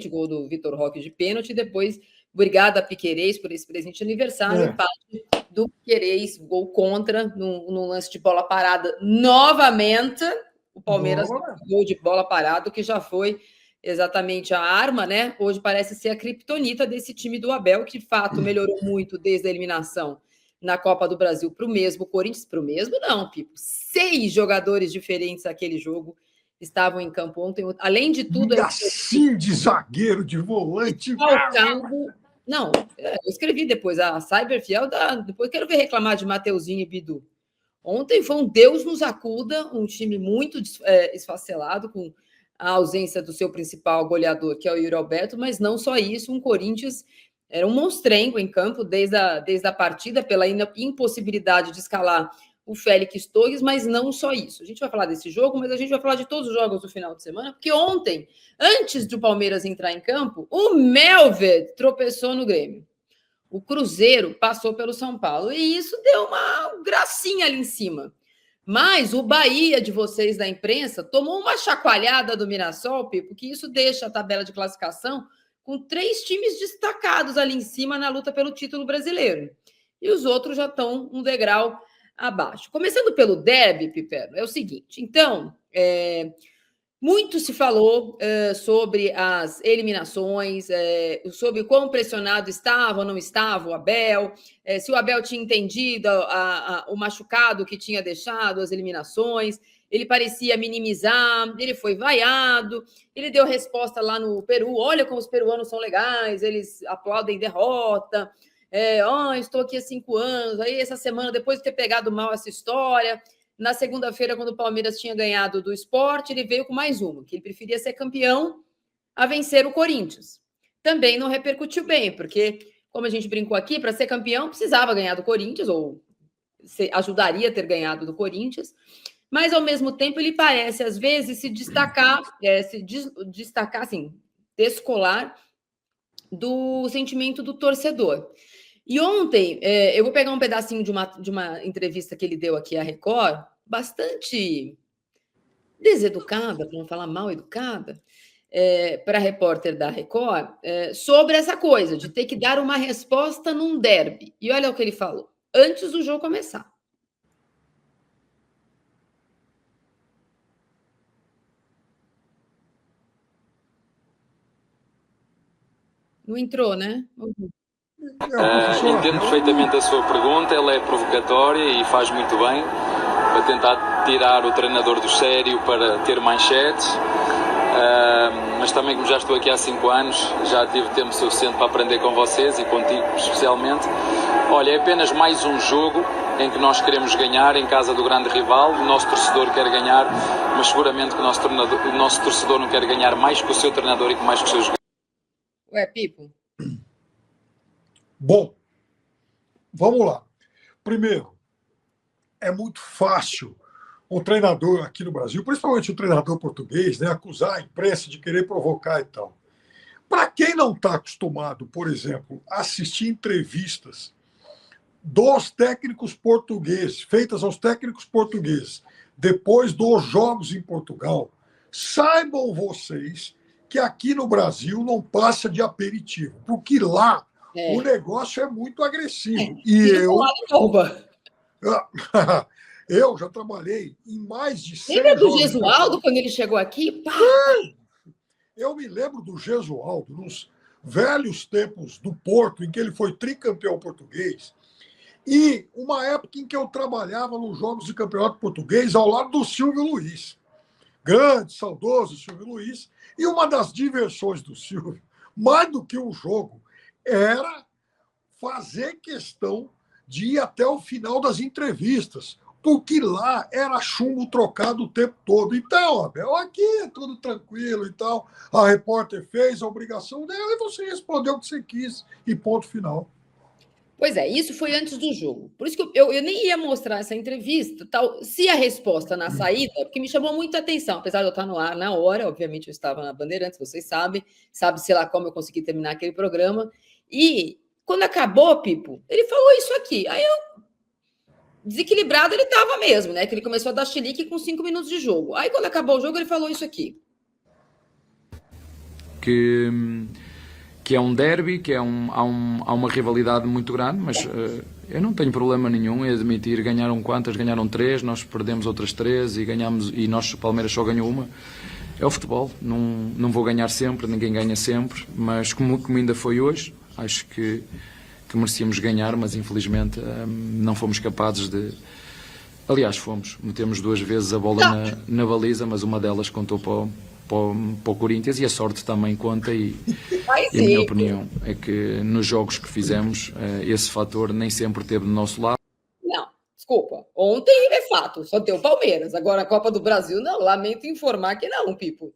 gol do Vitor Roque de pênalti, depois, obrigada, Piquerez, por esse presente de aniversário, empate do Piquerez, gol contra, num lance de bola parada, novamente, o Palmeiras, gol de bola parada, que já foi exatamente a arma, né? Hoje parece ser a criptonita desse time do Abel, que, de fato, melhorou muito desde a eliminação na Copa do Brasil para o mesmo Corinthians, para o mesmo não, Pipo, 6 jogadores diferentes naquele jogo, estavam em campo ontem. Além de tudo... E assim de zagueiro, de volante... Não, eu escrevi depois, a Cyberfiel, depois quero ver reclamar de Mateuzinho e Bidu. Ontem foi um Deus nos acuda, um time muito esfacelado, com a ausência do seu principal goleador, que é o Yuri Alberto, mas não só isso, um Corinthians era um monstrengo em campo desde a partida, pela impossibilidade de escalar o Félix Torres, mas não só isso. A gente vai falar desse jogo, mas a gente vai falar de todos os jogos do final de semana, porque ontem, antes do Palmeiras entrar em campo, o Melved tropeçou no Grêmio. O Cruzeiro passou pelo São Paulo, e isso deu uma gracinha ali em cima. Mas o Bahia de vocês da imprensa tomou uma chacoalhada do Mirassol, Pipo, que isso deixa a tabela de classificação com 3 times destacados ali em cima na luta pelo título brasileiro. E os outros já estão um degrau abaixo. Começando pelo derby, Piperno, é o seguinte. Então, muito se falou sobre as eliminações, sobre quão pressionado estava ou não estava o Abel, se o Abel tinha entendido o machucado que tinha deixado as eliminações. Ele parecia minimizar, ele foi vaiado, ele deu resposta lá no Peru, olha como os peruanos são legais, eles aplaudem derrota, estou aqui há 5 anos, aí essa semana, depois de ter pegado mal essa história, na segunda-feira, quando o Palmeiras tinha ganhado do Sport, ele veio com mais uma, que ele preferia ser campeão a vencer o Corinthians. Também não repercutiu bem, porque, como a gente brincou aqui, para ser campeão precisava ganhar do Corinthians, ou ajudaria a ter ganhado do Corinthians, mas, ao mesmo tempo, ele parece, às vezes, se destacar, assim, descolar do sentimento do torcedor. E ontem, eu vou pegar um pedacinho de uma entrevista que ele deu aqui à Record, bastante deseducada, para não falar mal educada, para a repórter da Record, sobre essa coisa de ter que dar uma resposta num derby. E olha o que ele falou, antes do jogo começar. Não entrou, né? Entendo perfeitamente a sua pergunta, ela é provocatória e faz muito bem para tentar tirar o treinador do sério, para ter manchetes, mas também, como já estou aqui há 5 anos, já tive tempo suficiente para aprender com vocês e contigo especialmente. Olha, é apenas mais um jogo em que nós queremos ganhar em casa do grande rival, o nosso torcedor quer ganhar, mas seguramente que o nosso torcedor não quer ganhar mais que o seu treinador e que mais que os seus jogadores. Ué, Pipo? Bom, vamos lá. Primeiro, é muito fácil um treinador aqui no Brasil, principalmente o treinador português, né, acusar a imprensa de querer provocar e tal. Para quem não está acostumado, por exemplo, a assistir entrevistas dos técnicos portugueses, feitas aos técnicos portugueses, depois dos jogos em Portugal, saibam vocês que aqui no Brasil não passa de aperitivo, porque lá o negócio é muito agressivo. E eu já trabalhei em mais de 100 Lembra do Gesualdo, quando ele chegou aqui? Eu me lembro do Gesualdo, nos velhos tempos do Porto, em que ele foi tricampeão português, e uma época em que eu trabalhava nos Jogos de Campeonato Português ao lado do Silvio Luiz. Grande, saudoso Silvio Luiz. E uma das diversões do Silvio, mais do que um jogo, era fazer questão de ir até o final das entrevistas, porque lá era chumbo trocado o tempo todo. Então, Abel, aqui é tudo tranquilo e tal. A repórter fez a obrigação dela e você respondeu o que você quis e ponto final. Pois é, isso foi antes do jogo. Por isso que eu nem ia mostrar essa entrevista, tal, se a resposta na saída, porque me chamou muita atenção, apesar de eu estar no ar na hora, obviamente eu estava na Bandeirantes, vocês sabem, sei lá como eu consegui terminar aquele programa, e quando acabou, Pipo, ele falou isso aqui, aí eu, desequilibrado ele estava mesmo, né, que ele começou a dar chilique com 5 minutos de jogo, aí quando acabou o jogo ele falou isso aqui. que é um derby, que há uma rivalidade muito grande, mas eu não tenho problema nenhum em admitir, ganharam quantas? Ganharam 3, nós perdemos outras 3 e ganhamos, e nós, Palmeiras, só ganhou uma. É o futebol, não vou ganhar sempre, ninguém ganha sempre, mas como ainda foi hoje, acho que merecíamos ganhar, mas infelizmente não fomos capazes de... Aliás, metemos 2 vezes a bola na baliza, mas uma delas contou para o Corinthians, e a sorte também conta, e a minha opinião é que nos jogos que fizemos esse fator nem sempre esteve do nosso lado. Não, desculpa, ontem é fato, só deu Palmeiras, agora a Copa do Brasil não, lamento informar que não, Pipo.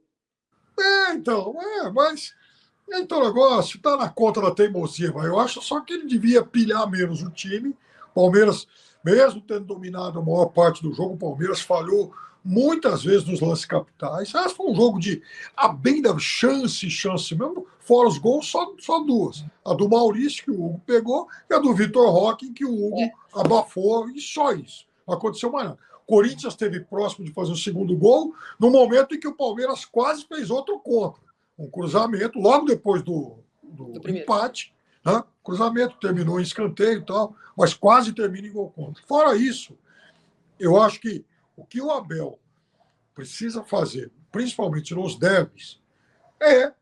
Mas o negócio está na conta da teimosia, mas eu acho só que ele devia pilhar menos o time. Palmeiras, mesmo tendo dominado a maior parte do jogo, o Palmeiras falhou muitas vezes nos lances capitais. Esse foi um jogo de a bem da chance mesmo, fora os gols, só 2. A do Maurício, que o Hugo pegou, e a do Vitor Roque, que o Hugo abafou, e só isso. Não aconteceu mais nada. O Corinthians esteve próximo de fazer o segundo gol no momento em que o Palmeiras quase fez outro contra. Um cruzamento, logo depois do empate, né? Cruzamento terminou em escanteio e tal, mas quase termina em gol contra. Fora isso, eu acho que o que o Abel precisa fazer, principalmente nos derbys, é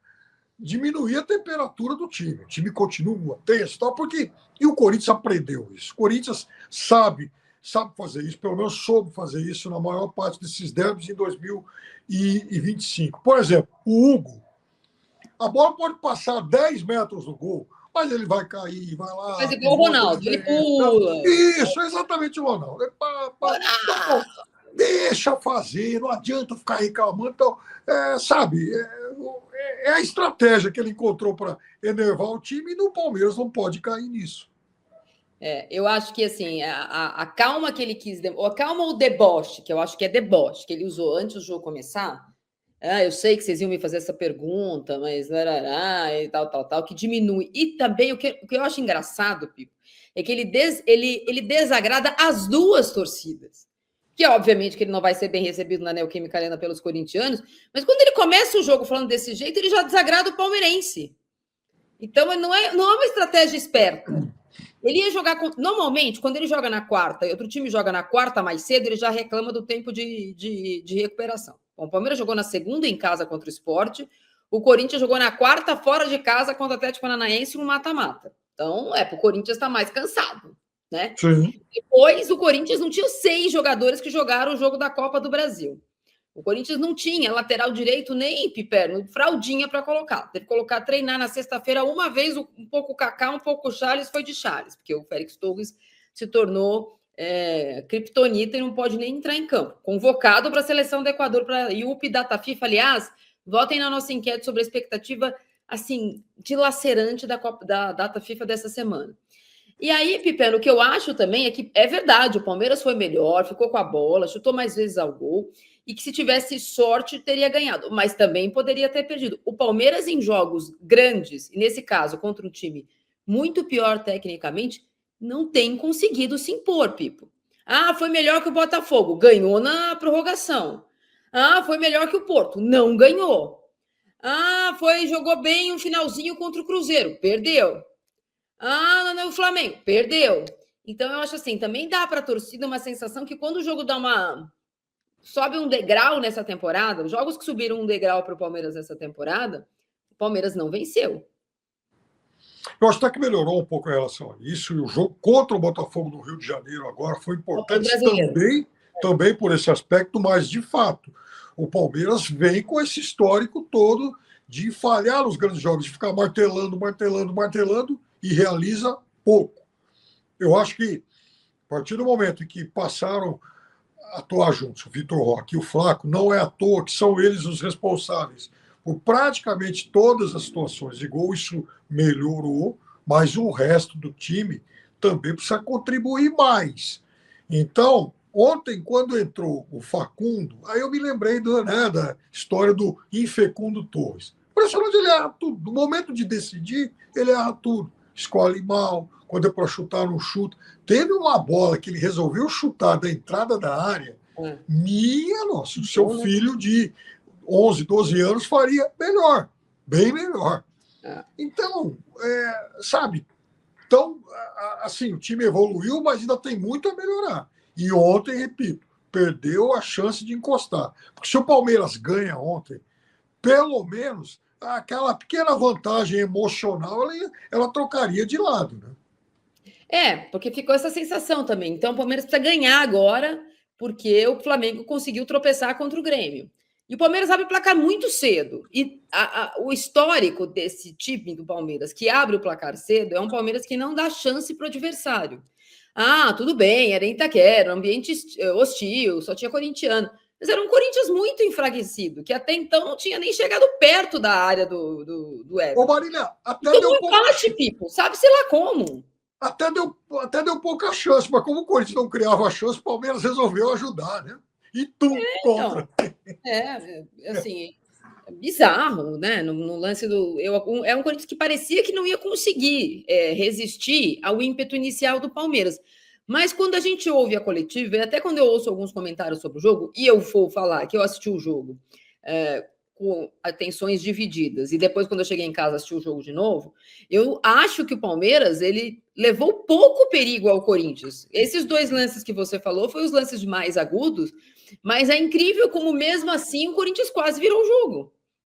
diminuir a temperatura do time. O time continua tenso, tal, porque... E o Corinthians aprendeu isso. O Corinthians sabe fazer isso, pelo menos soube fazer isso na maior parte desses derbys em 2025. Por exemplo, o Hugo, a bola pode passar 10 metros do gol, mas ele vai cair, vai lá... Mas igual o Ronaldo, ele pula. Isso, exatamente o Ronaldo. Deixa fazer, não adianta ficar reclamando. Então, sabe, é a estratégia que ele encontrou para enervar o time, e no Palmeiras não pode cair nisso. Eu acho que assim, a calma que ele quis, a calma ou o deboche, que eu acho que é deboche, que ele usou antes do jogo começar. Eu sei que vocês iam me fazer essa pergunta, mas e tal, que diminui. E também o que eu acho engraçado, Pipo, é que ele desagrada as 2 torcidas. Que obviamente que ele não vai ser bem recebido na Neoquímica Arena pelos corintianos, mas quando ele começa o jogo falando desse jeito, ele já desagrada o palmeirense. Então não é uma estratégia esperta. Ele ia jogar normalmente, quando ele joga na quarta e outro time joga na quarta mais cedo, ele já reclama do tempo de recuperação. Bom, o Palmeiras jogou na segunda em casa contra o Sport, o Corinthians jogou na quarta fora de casa contra o Atlético Paranaense no mata-mata. Então, o Corinthians está mais cansado, né? Sim. Depois, o Corinthians não tinha 6 jogadores que jogaram o jogo da Copa do Brasil. O Corinthians não tinha lateral direito nem Piperno, fraldinha para colocar. Teve que treinar na sexta-feira uma vez, um pouco o Kaká, um pouco o Charles, foi de Charles, porque o Félix Torres se tornou criptonita e não pode nem entrar em campo. Convocado para a seleção do Equador, para a IUP Data FIFA. Aliás, votem na nossa enquete sobre a expectativa assim, dilacerante da Data FIFA dessa semana. E aí, Piperno, o que eu acho também é que é verdade, o Palmeiras foi melhor, ficou com a bola, chutou mais vezes ao gol, e que se tivesse sorte teria ganhado, mas também poderia ter perdido. O Palmeiras em jogos grandes, e nesse caso contra um time muito pior tecnicamente, não tem conseguido se impor, Pipo. Foi melhor que o Botafogo, ganhou na prorrogação. Foi melhor que o Porto, não ganhou. Jogou bem um finalzinho contra o Cruzeiro, perdeu. O Flamengo, perdeu. Então, eu acho assim, também dá para a torcida uma sensação que quando o jogo sobe um degrau nessa temporada, os jogos que subiram um degrau para o Palmeiras nessa temporada, o Palmeiras não venceu. Eu acho até que melhorou um pouco em relação a isso, e o jogo contra o Botafogo no Rio de Janeiro agora foi importante também por esse aspecto, mas, de fato, o Palmeiras vem com esse histórico todo de falhar nos grandes jogos, de ficar martelando, e realiza pouco. Eu acho que, a partir do momento em que passaram a atuar juntos, o Vitor Roque e o Flaco, não é à toa que são eles os responsáveis por praticamente todas as situações de gol, isso melhorou, mas o resto do time também precisa contribuir mais. Então, ontem, quando entrou o Facundo, aí eu me lembrei da história do Infecundo Torres. Impressionante, ele erra tudo. No momento de decidir, ele erra tudo. Escolhe mal, quando é para chutar, não chuta. Teve uma bola que ele resolveu chutar da entrada da área. Minha nossa, o seu filho de 11, 12 anos faria melhor. Bem melhor. Então, sabe, então, assim, o time evoluiu, mas ainda tem muito a melhorar. E ontem, repito, perdeu a chance de encostar. Porque se o Palmeiras ganha ontem, pelo menos aquela pequena vantagem emocional ela trocaria de lado, né? Porque ficou essa sensação também. Então, o Palmeiras precisa ganhar agora, porque o Flamengo conseguiu tropeçar contra o Grêmio. E o Palmeiras abre o placar muito cedo. E o histórico desse time do Palmeiras, que abre o placar cedo, é um Palmeiras que não dá chance para o adversário. Tudo bem, era em Itaquera, ambiente hostil, só tinha corintiano. Mas era um Corinthians muito enfraquecido, que até então não tinha nem chegado perto da área do Everton. Ô, Marília, até deu empate, Pipo. Sabe-se lá como. Até deu pouca chance, mas como o Corinthians não criava chance, o Palmeiras resolveu ajudar, né? E contra. Assim, bizarro, né? No lance é um Corinthians que parecia que não ia conseguir resistir ao ímpeto inicial do Palmeiras. Mas quando a gente ouve a coletiva, e até quando eu ouço alguns comentários sobre o jogo, e eu vou falar que eu assisti o jogo com atenções divididas, e depois, quando eu cheguei em casa, assisti o jogo de novo, eu acho que o Palmeiras, ele levou pouco perigo ao Corinthians. Esses 2 lances que você falou foram os lances mais agudos, mas é incrível como, mesmo assim, o Corinthians quase virou o jogo.